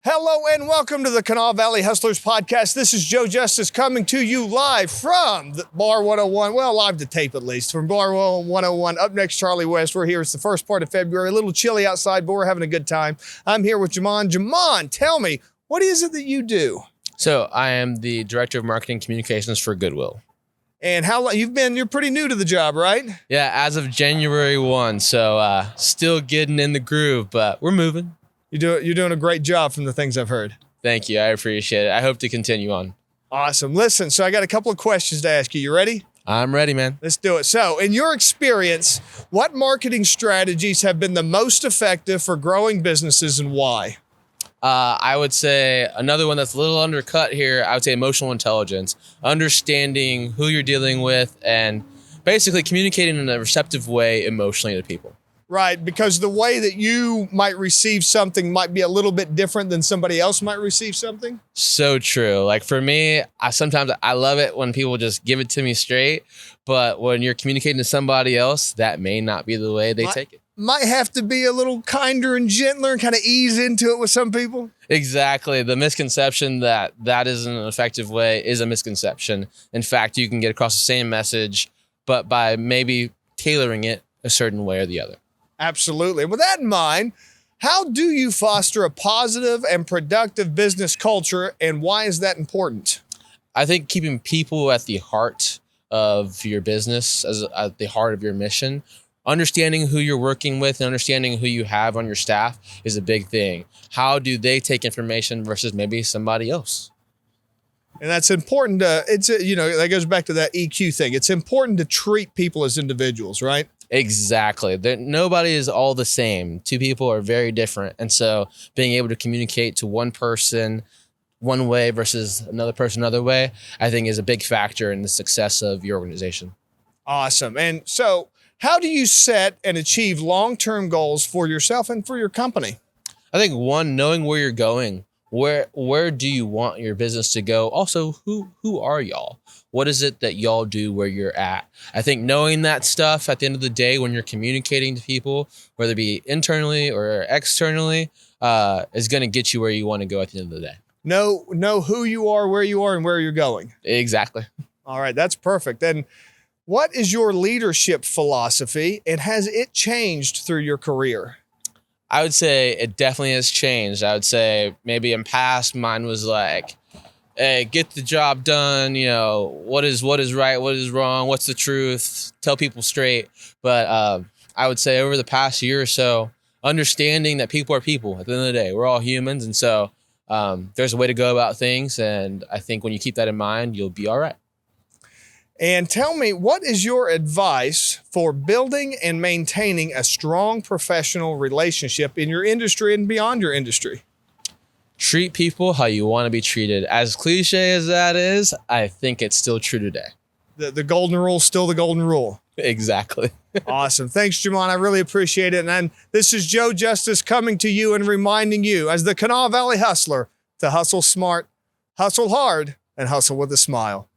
Hello and welcome to the Kanawha Valley Hustlers podcast. This is Joe Justice coming to you live from the Bar 101. Well, live to tape at least, from Bar 101. Up next, Charlie West. We're here. It's the first part of February. A little chilly outside, but we're having a good time. I'm here with Jamon. Jamon, tell me, what is it that you do? So I am the Director of Marketing Communications for Goodwill. And how long you're pretty new to the job, right? Yeah, as of January 1. So still getting in the groove, but we're moving. You're doing a great job from the things I've heard. Thank you. I appreciate it. I hope to continue on. Awesome. Listen, so I got a couple of questions to ask you. You ready? I'm ready, man. Let's do it. So, in your experience, what marketing strategies have been the most effective for growing businesses and why? I would say another one that's a little undercut here, I would say emotional intelligence. Understanding who you're dealing with and basically communicating in a receptive way emotionally to people. Right, because the way that you might receive something might be a little bit different than somebody else might receive something. So true. Like for me, sometimes I love it when people just give it to me straight, but when you're communicating to somebody else, that may not be the way they take it. Might have to be a little kinder and gentler and kind of ease into it with some people. Exactly. The misconception that isn't an effective way is a misconception. In fact, you can get across the same message, but by maybe tailoring it a certain way or the other. Absolutely. With that in mind, how do you foster a positive and productive business culture, and why is that important? I think keeping people at the heart of your business, at the heart of your mission, understanding who you're working with and understanding who you have on your staff is a big thing. How do they take information versus maybe somebody else? And that's important. That goes back to that EQ thing. It's important to treat people as individuals, right? Exactly. Nobody is all the same. Two people are very different. And so being able to communicate to one person one way versus another person another way, I think is a big factor in the success of your organization. Awesome. And so how do you set and achieve long-term goals for yourself and for your company? I think one, knowing where you're going. Where do you want your business to go? Also, who are y'all? What is it that y'all do where you're at? I think knowing that stuff at the end of the day when you're communicating to people, whether it be internally or externally, is going to get you where you want to go at the end of the day. Know who you are, and where you're going. Exactly. All right, that's perfect. And what is your leadership philosophy, and has it changed through your career? I would say it definitely has changed. I would say maybe in past mine was like, hey, get the job done. You know, what is right? What is wrong? What's the truth? Tell people straight. But I would say over the past year or so, understanding that people are people at the end of the day. We're all humans. And so there's a way to go about things. And I think when you keep that in mind, you'll be all right. And tell me, what is your advice for building and maintaining a strong professional relationship in your industry and beyond your industry? Treat people how you want to be treated. As cliche as that is, I think it's still true today. The golden rule is still the golden rule. Exactly. Awesome. Thanks, Jamon. I really appreciate it. And this is Joe Justice coming to you and reminding you, as the Kanawha Valley Hustler, to hustle smart, hustle hard, and hustle with a smile.